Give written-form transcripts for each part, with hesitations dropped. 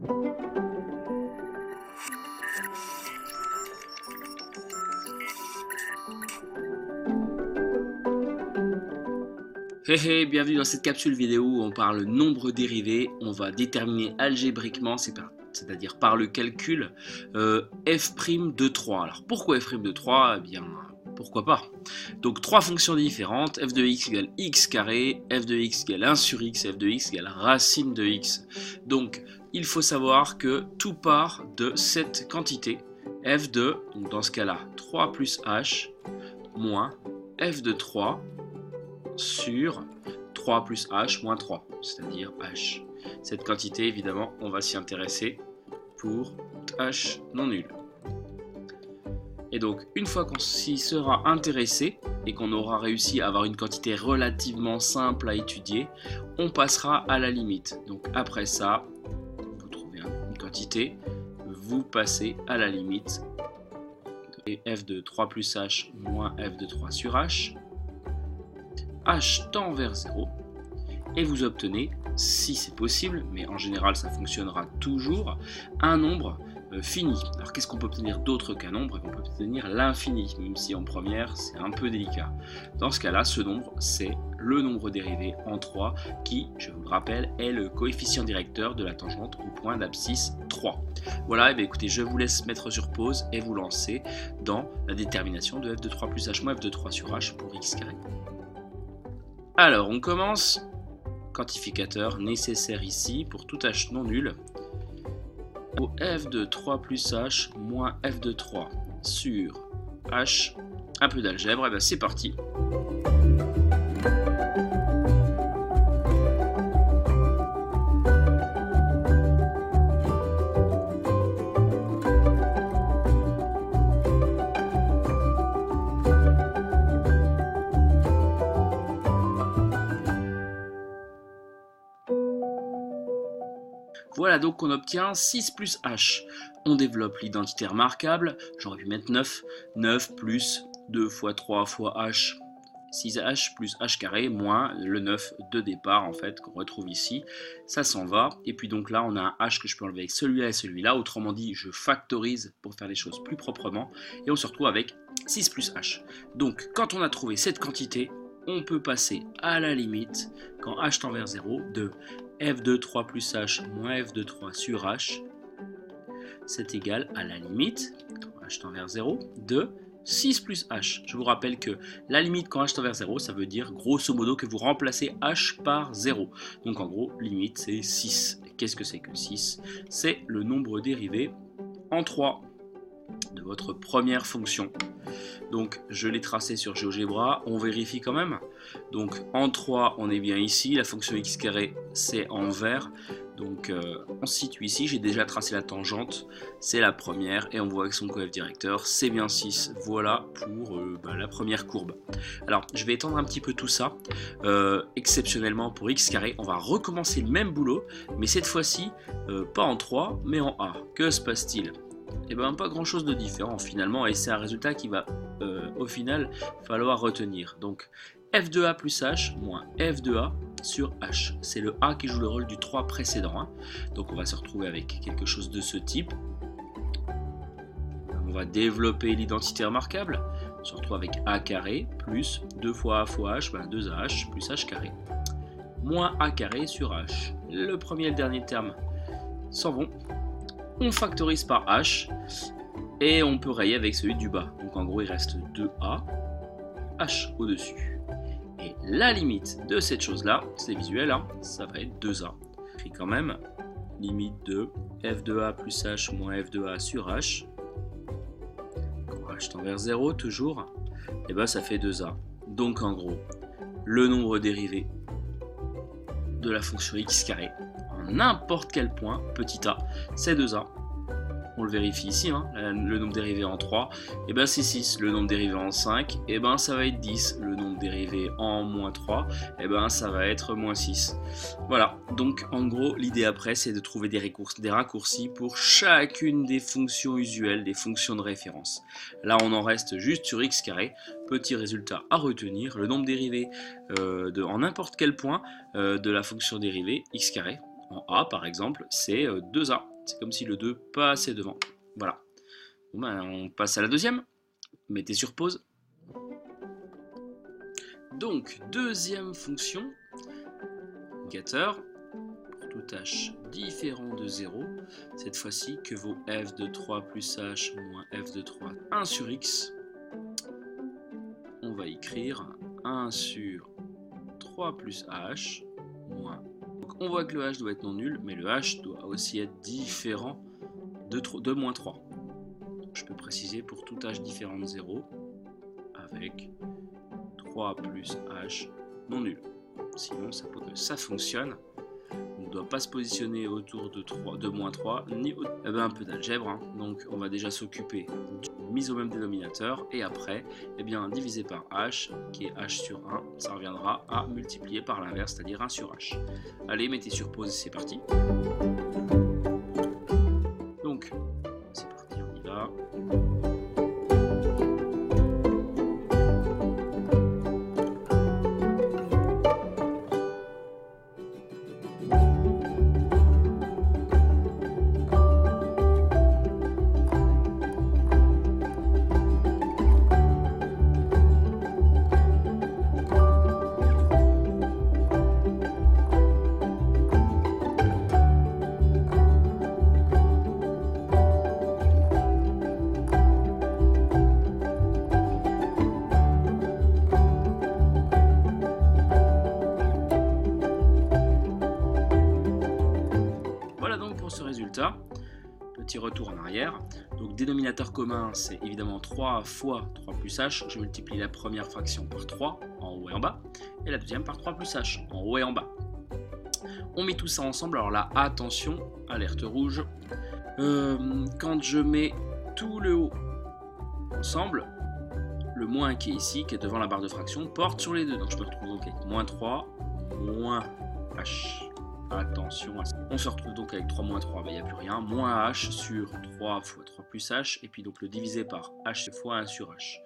Hey, bienvenue dans cette capsule vidéo où on parle nombre dérivé. On va déterminer algébriquement, c'est-à-dire par le calcul, f' de 3. Alors pourquoi f' de 3? Eh bien, pourquoi pas. Donc trois fonctions différentes, f de x égale x carré, f de x égale 1 sur x, f de x égale racine de x. Donc il faut savoir que tout part de cette quantité, f de, donc dans ce cas-là, 3 plus h, moins f de 3, sur 3 plus h moins 3, c'est-à-dire h. Cette quantité, évidemment, on va s'y intéresser pour h non nul. Et donc, une fois qu'on s'y sera intéressé et qu'on aura réussi à avoir une quantité relativement simple à étudier, on passera à la limite. Donc après ça, vous trouvez une quantité, vous passez à la limite. Et f de 3 plus h moins f de 3 sur h. H tend vers 0 et vous obtenez, si c'est possible, mais en général ça fonctionnera toujours, un nombre fini. Alors qu'est-ce qu'on peut obtenir d'autre qu'un nombre? On peut obtenir l'infini, même si en première c'est un peu délicat. Dans ce cas-là, ce nombre c'est le nombre dérivé en 3 qui, je vous le rappelle, est le coefficient directeur de la tangente au point d'abscisse 3. Voilà, et bien écoutez, je vous laisse mettre sur pause et vous lancer dans la détermination de f de 3 plus h moins f de 3 sur h pour x carré. Alors, on commence. Quantificateur nécessaire ici pour tout h non nul. Au f de 3 plus h moins f de 3 sur h. Un peu d'algèbre, et bien c'est parti. Voilà, donc on obtient 6 plus h. On développe l'identité remarquable. J'aurais pu mettre 9. 9 plus 2 fois 3 fois h, 6h plus h carré, moins le 9 de départ, en fait, qu'on retrouve ici. Ça s'en va. Et puis donc là, on a un h que je peux enlever avec celui-là et celui-là. Autrement dit, je factorise pour faire les choses plus proprement. Et on se retrouve avec 6 plus h. Donc, quand on a trouvé cette quantité, on peut passer à la limite, quand h tend vers 0, de f de 3 plus h moins f de 3 sur h, c'est égal à la limite, quand h tend vers 0, de 6 plus h. Je vous rappelle que la limite quand h tend vers 0, ça veut dire grosso modo que vous remplacez h par 0. Donc en gros, limite c'est 6. Qu'est-ce que c'est que 6? C'est le nombre dérivé en 3 de votre première fonction. Donc je l'ai tracé sur GeoGebra, on vérifie quand même. Donc en 3 on est bien ici, la fonction x carré c'est en vert. Donc on se situe ici, j'ai déjà tracé la tangente, c'est la première et on voit que son coef directeur c'est bien 6. Voilà pour la première courbe. Alors je vais étendre un petit peu tout ça. Exceptionnellement pour x carré, on va recommencer le même boulot, mais cette fois-ci pas en 3 mais en A. Que se passe-t-il? Et bien pas grand chose de différent finalement, et c'est un résultat qui va au final falloir retenir. Donc f de a plus h moins f de a sur h, c'est le a qui joue le rôle du 3 précédent, hein. Donc on va se retrouver avec quelque chose de ce type. On va développer l'identité remarquable, on se retrouve avec a carré plus 2 fois h, 2ah plus h carré, moins a carré sur h. Le premier et le dernier terme s'en vont. On factorise par h et on peut rayer avec celui du bas. Donc en gros il reste 2a, h au-dessus. Et la limite de cette chose-là, c'est visuel, hein, ça va être 2a. Puis quand même, limite de f de a plus h moins f de a sur h. Quand h tend vers 0 toujours, et ben ça fait 2a. Donc en gros, le nombre dérivé de la fonction x carré n'importe quel point, petit a, c'est 2a. On le vérifie ici, hein, le nombre dérivé en 3, et ben c'est 6. Le nombre dérivé en 5, et ben ça va être 10. Le nombre dérivé en moins 3, et ben ça va être moins 6. Voilà, donc en gros, l'idée après, c'est de trouver des raccourcis pour chacune des fonctions usuelles, des fonctions de référence. Là, on en reste juste sur x carré. Petit résultat à retenir, le nombre dérivé en n'importe quel point de la fonction dérivée, x carré, en A par exemple, c'est 2A. C'est comme si le 2 passait devant. Voilà. Bon, ben, on passe à la deuxième. Mettez sur pause. Donc, deuxième fonction, getter, pour tout h différent de 0, cette fois-ci que vaut f de 3 plus h moins f de 3, 1 sur x, on va écrire 1 sur 3 plus h moins. Donc on voit que le h doit être non nul, mais le h doit aussi être différent de moins 3. Donc je peux préciser pour tout h différent de 0 avec 3 plus h non nul. Sinon, ça fonctionne. On ne doit pas se positionner autour de moins 3, ni un peu d'algèbre. Hein. Donc, on va déjà s'occuper de mise au même dénominateur. Et après, diviser par h, qui est h sur 1, ça reviendra à multiplier par l'inverse, c'est-à-dire 1 sur h. Allez, mettez sur pause et c'est parti. Donc, c'est parti, on y va. Ce résultat, petit retour en arrière, donc dénominateur commun c'est évidemment 3 fois 3 plus h, je multiplie la première fraction par 3 en haut et en bas, et la deuxième par 3 plus h en haut et en bas. On met tout ça ensemble, alors là attention, alerte rouge, quand je mets tout le haut ensemble, le moins qui est ici, qui est devant la barre de fraction, porte sur les deux, donc je me retrouve donc avec moins 3, moins h. Attention à ça. On se retrouve donc avec 3 moins 3, il n'y a plus rien. Moins h sur 3 fois 3 plus h, et puis donc le diviser par h fois 1 sur h,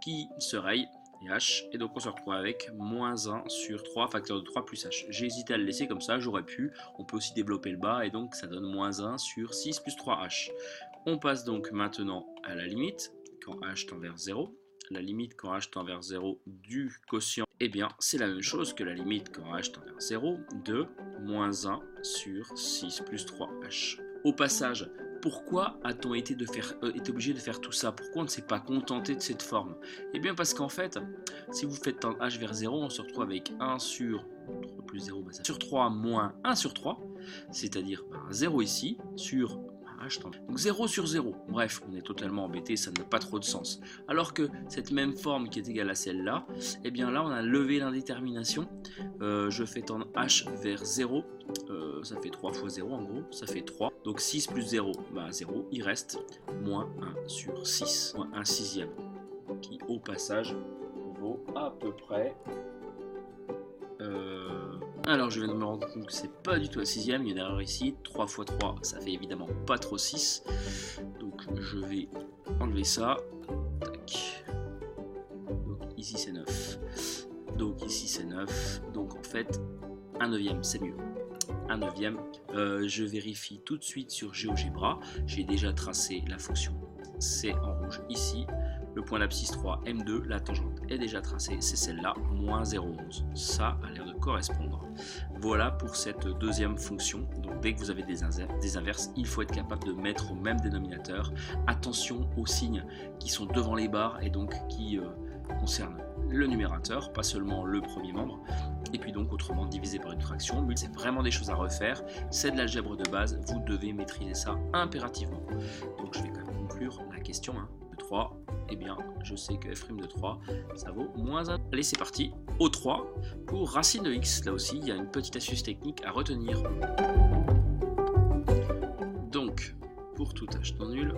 qui se raye, et h, et donc on se retrouve avec moins 1 sur 3 facteur de 3 plus h. J'ai hésité à le laisser comme ça, j'aurais pu. On peut aussi développer le bas, et donc ça donne moins 1 sur 6 plus 3h. On passe donc maintenant à la limite, quand h tend vers 0. La limite quand h tend vers 0 du quotient, c'est la même chose que la limite quand h tend vers 0 de moins 1 sur 6 plus 3h. Au passage, pourquoi a-t-on été obligé de faire tout ça? Pourquoi on ne s'est pas contenté de cette forme? Parce qu'en fait, si vous faites tendre h vers 0, on se retrouve avec 1 sur 3 plus 0, sur 3 moins 1 sur 3, c'est-à-dire 0 ici, sur donc 0 sur 0, bref, on est totalement embêté, ça n'a pas trop de sens. Alors que cette même forme qui est égale à celle-là, là on a levé l'indétermination, je fais tendre h vers 0, ça fait 3 fois 0 en gros, ça fait 3, donc 6 plus 0, 0, il reste moins 1 sur 6, moins 1 sixième, qui au passage vaut à peu près... Alors je viens de me rendre compte que c'est pas du tout un sixième, il y a une erreur ici, 3 fois 3 ça fait évidemment pas trop 6, donc je vais enlever ça, tac. Donc ici c'est 9, donc ici c'est 9, donc en fait un neuvième c'est mieux, un neuvième, je vérifie tout de suite sur GeoGebra, j'ai déjà tracé la fonction C en rouge ici, le point d'abscisse 3, M2, la tangente est déjà tracée, c'est celle-là, moins 0,11. Ça a l'air de correspondre. Voilà pour cette deuxième fonction. Donc dès que vous avez des inverses, il faut être capable de mettre au même dénominateur. Attention aux signes qui sont devant les barres et donc qui concernent le numérateur, pas seulement le premier membre. Et puis donc autrement divisé par une fraction. C'est vraiment des choses à refaire. C'est de l'algèbre de base. Vous devez maîtriser ça impérativement. Donc je vais quand même conclure la question 1 de 3. Je sais que f' de 3, ça vaut moins 1. Allez, c'est parti. Au 3, pour racine de x, là aussi, il y a une petite astuce technique à retenir. Donc, pour tout h non nul,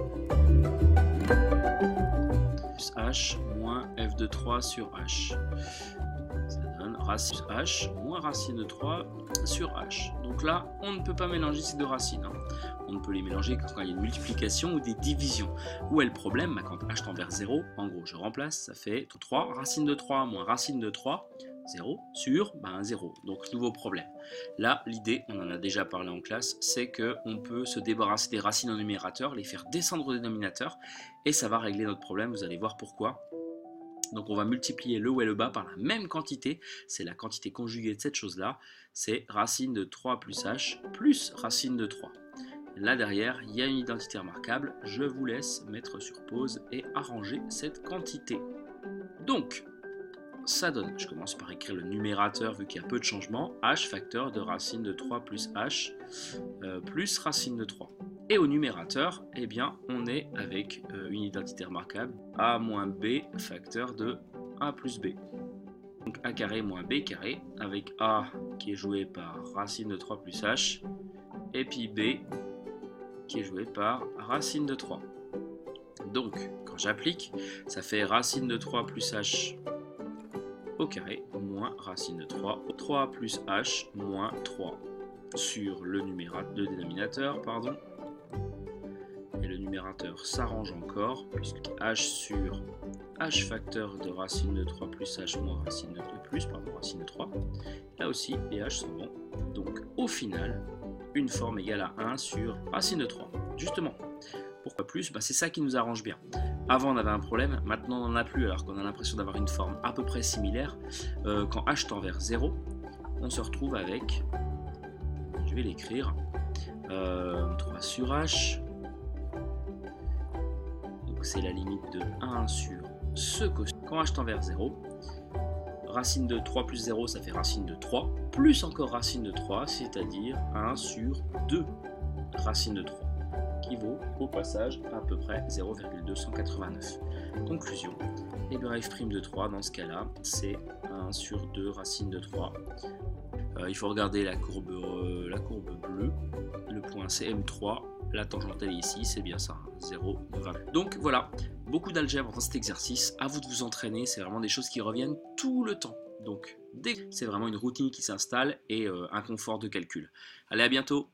plus h moins f de 3 sur h. Ça donne racine h moins racine de 3 sur h. Donc là, on ne peut pas mélanger ces deux racines. On ne peut les mélanger que quand il y a une multiplication ou des divisions. Où est le problème? Quand h tend vers 0, en gros, je remplace, ça fait 3 racine de 3 moins racine de 3. 0 sur 0. Donc nouveau problème. Là, l'idée, on en a déjà parlé en classe, c'est qu'on peut se débarrasser des racines au numérateur, les faire descendre au dénominateur, et ça va régler notre problème, vous allez voir pourquoi. Donc on va multiplier le haut et le bas par la même quantité, c'est la quantité conjuguée de cette chose-là, c'est racine de 3 plus h plus racine de 3. Là derrière, il y a une identité remarquable, je vous laisse mettre sur pause et arranger cette quantité. Donc, ça donne, je commence par écrire le numérateur vu qu'il y a peu de changements, h facteur de racine de 3 plus h plus racine de 3. Et au numérateur, eh bien, on est avec une identité remarquable, a moins b facteur de a plus b. Donc a carré moins b carré, avec a qui est joué par racine de 3 plus h, et puis b qui est joué par racine de 3. Donc, quand j'applique, ça fait racine de 3 plus h au carré moins racine de 3, 3 plus h moins 3 sur le dénominateur, pardon. Et le numérateur s'arrange encore, puisque h sur h facteur de racine de 3 plus h moins racine de 2 plus, racine de 3. Là aussi, les h sont bons. Donc, au final, une forme égale à 1 sur racine de 3. Justement, pourquoi plus? C'est ça qui nous arrange bien. Avant on avait un problème, maintenant on n'en a plus alors qu'on a l'impression d'avoir une forme à peu près similaire. Quand h tend vers 0, on se retrouve avec, je vais l'écrire, 3 sur h, donc c'est la limite de 1 sur ce quotient. Quand h tend vers 0, racine de 3 plus 0 ça fait racine de 3, plus encore racine de 3, c'est-à-dire 1 sur 2 racine de 3. Qui vaut au passage à peu près 0,289. Conclusion, et bien f' de 3 dans ce cas-là, c'est 1 sur 2 racine de 3. Il faut regarder la courbe bleue, le point c'est M3, la tangente elle est ici, c'est bien ça, 0,20. Donc voilà, beaucoup d'algèbre dans cet exercice, à vous de vous entraîner, c'est vraiment des choses qui reviennent tout le temps. Donc c'est vraiment une routine qui s'installe et un confort de calcul. Allez, à bientôt!